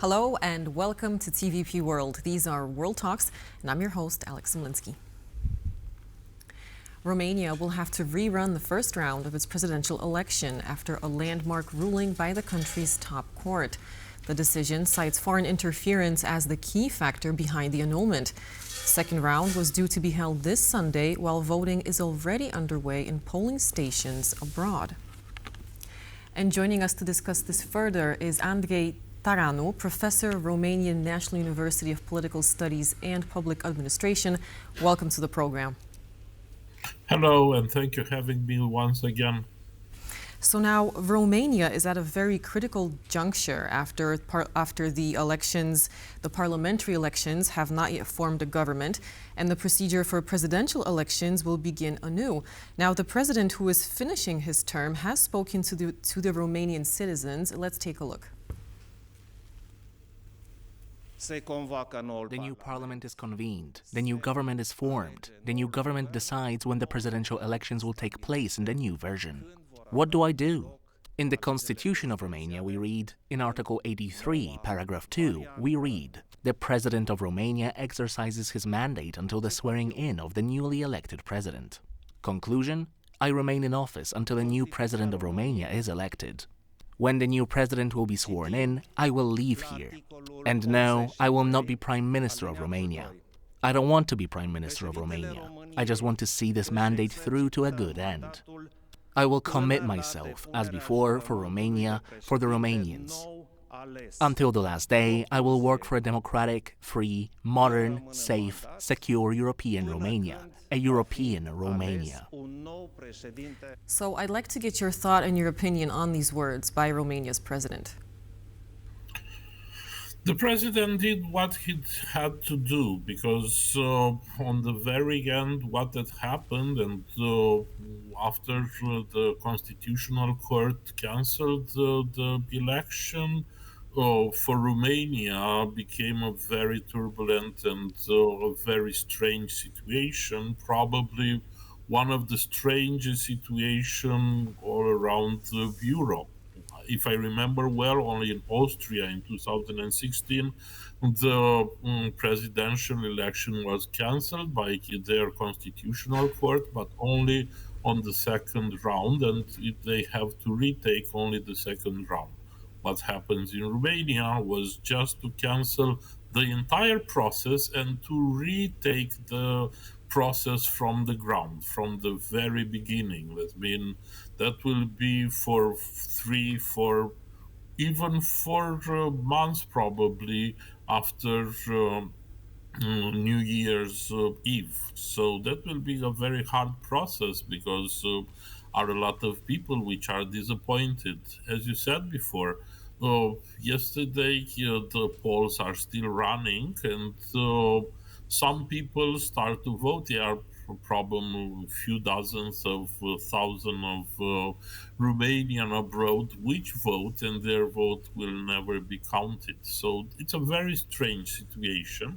Hello and welcome to TVP World. These are World Talks, and I'm your host, Alex Simlinski. Romania will have to rerun the first round of its presidential election after a landmark ruling by the country's top court. The decision cites foreign interference as the key factor behind the annulment. The second round was due to be held this Sunday, while voting is already underway in polling stations abroad. And joining us to discuss this further is Andrei Ţăranu, professor, Romanian National University of Political Studies and Public Administration. Welcome to the program. Hello, and thank you for having me once again. So now Romania is at a very critical juncture after the elections. The parliamentary elections have not yet formed a government, and the procedure for presidential elections will begin anew. Now, the president, who is finishing his term, has spoken to the Romanian citizens. Let's take a look. The new parliament is convened, the new government is formed, the new government decides when the presidential elections will take place in the new version. What do I do? In the Constitution of Romania we read, in Article 83, paragraph 2, we read, the President of Romania exercises his mandate until the swearing-in of the newly elected president. Conclusion, I remain in office until a new president of Romania is elected. When the new president will be sworn in, I will leave here. And no, I will not be Prime Minister of Romania. I don't want to be Prime Minister of Romania. I just want to see this mandate through to a good end. I will commit myself, as before, for Romania, for the Romanians. Until the last day, I will work for a democratic, free, modern, safe, secure European Romania, a European Romania. So I'd like to get your thought and your opinion on these words by Romania's president. The president did what he had to do because on the very end, what had happened, and after the Constitutional Court cancelled the election, for Romania became a very turbulent and a very strange situation, probably one of the strangest situations all around Europe. If I remember well, only in Austria in 2016, the presidential election was cancelled by their constitutional court, but only on the second round, and they have to retake only the second round. What happens in Romania was just to cancel the entire process and to retake the process from the ground, from the very beginning. That means that will be for 3, 4, even 4 months probably after New Year's Eve. So that will be a very hard process because are a lot of people which are disappointed. As you said before, yesterday the polls are still running, and some people start to vote. There are probably a few dozens of thousands of Romanian abroad which vote, and their vote will never be counted. So it's a very strange situation.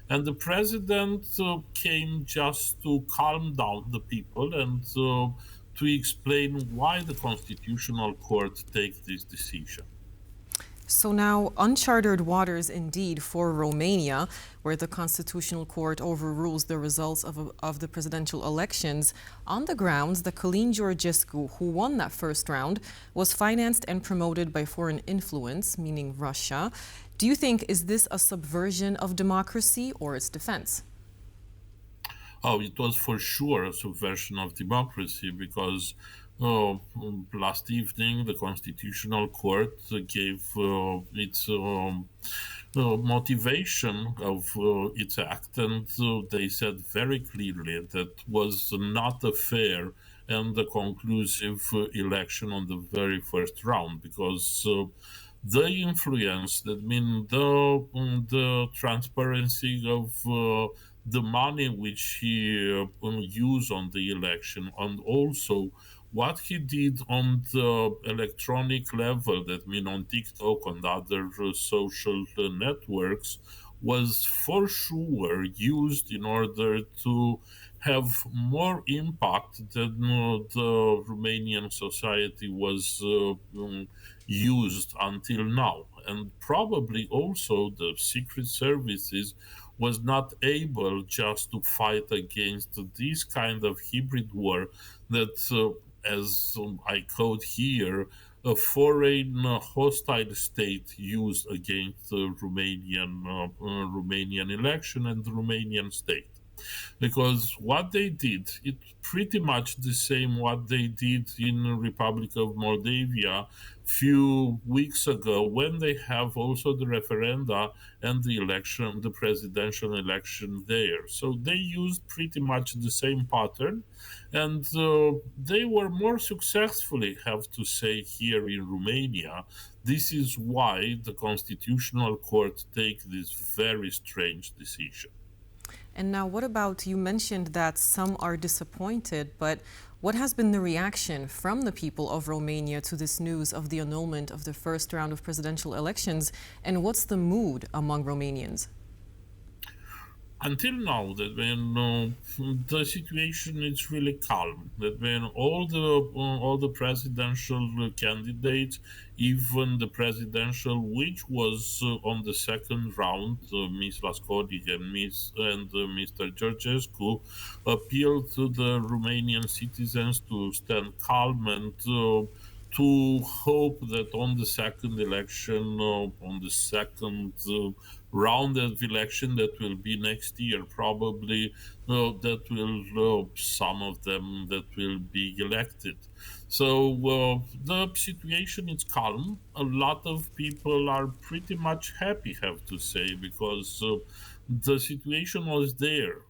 And the president came just to calm down the people and to explain why the Constitutional Court takes this decision. So now, uncharted waters indeed for Romania, where the Constitutional Court overrules the results of the presidential elections on the grounds that Călin Georgescu, who won that first round, was financed and promoted by foreign influence, meaning Russia. Do you think, is this a subversion of democracy or its defense? Oh, it was for sure a subversion of democracy because last evening the Constitutional Court gave its motivation of its act, and they said very clearly that was not a fair and a conclusive election on the very first round because the influence, that means the transparency of the money which he used on the election, and also what he did on the electronic level, that means on TikTok and other social networks, was for sure used in order to have more impact than the Romanian society was used until now. and probably also the secret services was not able just to fight against this kind of hybrid war that, as I quote here, a foreign hostile state used against the Romanian election and the Romanian state. Because what they did, it's pretty much the same what they did in the Republic of Moldavia few weeks ago, when they have also the referenda and the election, the presidential election there. So they used pretty much the same pattern, and they were more successfully, have to say, here in Romania. This is why the Constitutional Court take this very strange decision. And now, what about, you mentioned that some are disappointed, but what has been the reaction from the people of Romania to this news of the annulment of the first round of presidential elections? And what's the mood among Romanians? Until now, that when the situation is really calm, that when all the presidential candidates, even the presidential which was on the second round, Ms. Lasconi and Mr. Georgescu, appealed to the Romanian citizens to stand calm and to hope that on the second election, on the second round of election that will be next year, probably that will some of them that will be elected. So the situation is calm. A lot of people are pretty much happy, have to say, because the situation was there.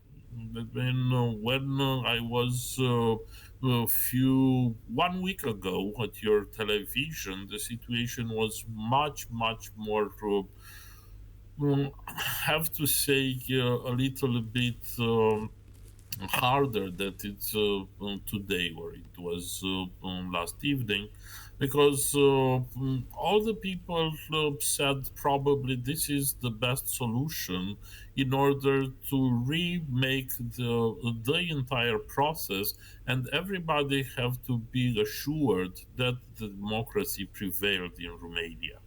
When I was 1 week ago at your television, the situation was much more. Have to say a little bit harder that it's today, or it was last evening, because all the people said probably this is the best solution in order to remake the entire process, and everybody have to be assured that the democracy prevailed in Romania.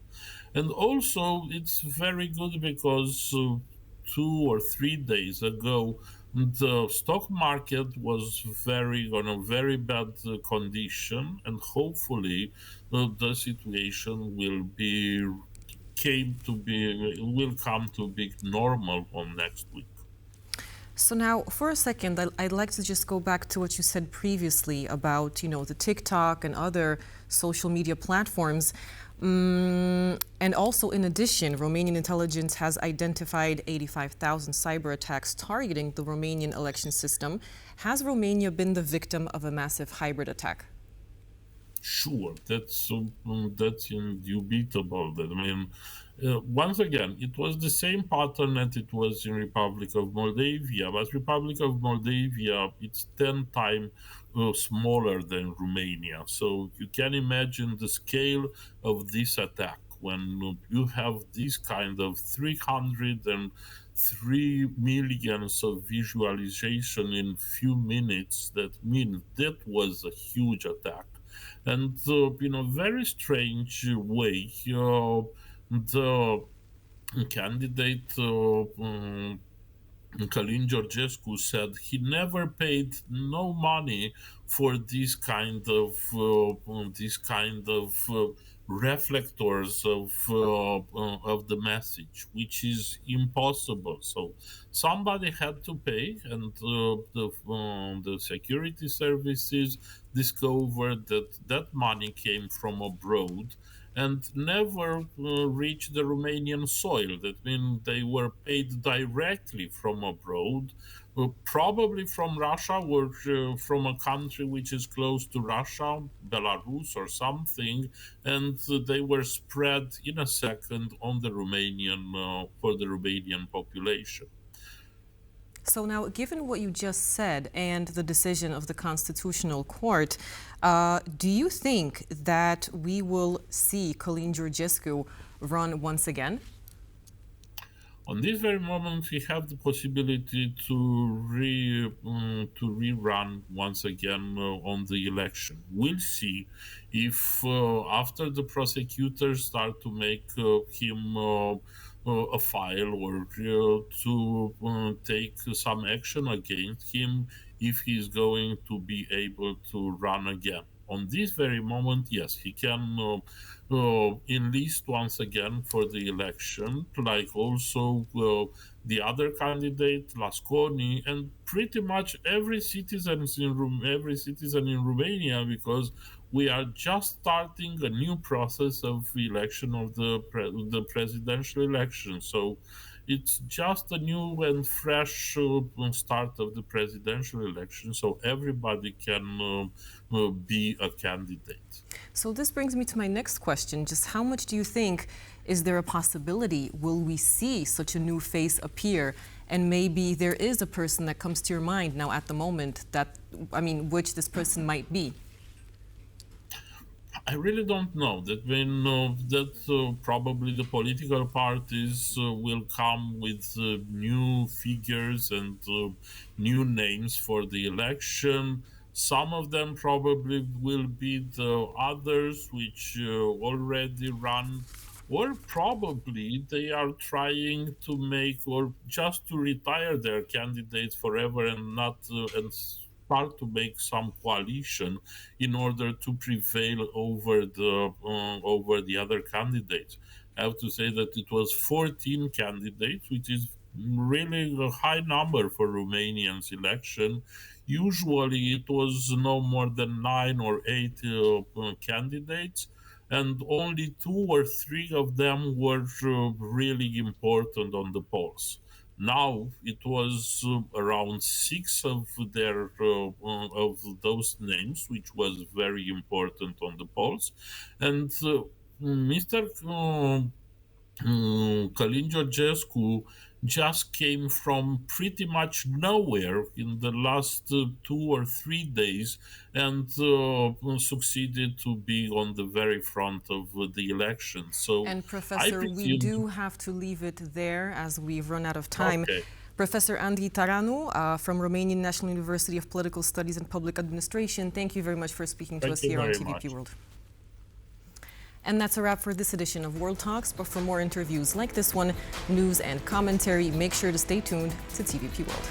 And also, it's very good because 2 or 3 days ago, the stock market was on a very bad condition, and hopefully, the situation will come to be normal on next week. So now, for a second, I'd like to just go back to what you said previously about, the TikTok and other social media platforms. And also, in addition, Romanian intelligence has identified 85,000 cyber attacks targeting the Romanian election system. Has Romania been the victim of a massive hybrid attack? Sure, that's indubitable. Once again, it was the same pattern that it was in Republic of Moldavia, but Republic of Moldavia, it's 10 times smaller than Romania. So you can imagine the scale of this attack when you have this kind of 303 millions of visualization in few minutes. That means that was a huge attack. And in a very strange way, the candidate Călin Georgescu said he never paid no money for this kind of reflectors of the message, which is impossible. So somebody had to pay, and the security services discovered that money came from abroad and never reached the Romanian soil. That means they were paid directly from abroad, probably from Russia or from a country which is close to Russia, Belarus or something, and they were spread in a second on the for the Romanian population. So now, given what you just said and the decision of the Constitutional Court, do you think that we will see Călin Georgescu run once again? On this very moment, we have the possibility to rerun once again on the election. We'll see if after the prosecutors start to make him a file or to take some action against him, if he's going to be able to run again. On this very moment, yes, he can enlist once again for the election, like also the other candidate, Lasconi, and pretty much every citizen in Romania, because we are just starting a new process of election of the presidential election. So it's just a new and fresh start of the presidential election, so everybody can be a candidate. So this brings me to my next question. Just how much do you think, is there a possibility, will we see such a new face appear? And maybe there is a person that comes to your mind now at the moment that, which this person might be? I really don't know. That probably the political parties will come with new figures and new names for the election. Some of them probably will be the others which already run, or probably they are trying to make or just to retire their candidates forever and not and start to make some coalition in order to prevail over the other candidates. I have to say that it was 14 candidates, which is really a high number for Romanians election. Usually it was no more than 9 or 8 candidates, and only 2 or 3 of them were really important on the polls. Now it was around 6 of of those names, which was very important on the polls, and Mr. Călin Georgescu just came from pretty much nowhere in the last 2 or 3 days and succeeded to be on the very front of the election. So, and Professor, we do have to leave it there as we've run out of time. Okay. Professor Andrei Ţăranu from Romanian National University of Political Studies and Public Administration, thank you very much for speaking to us here on TVP World. And that's a wrap for this edition of World Talks. But for more interviews like this one, news and commentary, make sure to stay tuned to TVP World.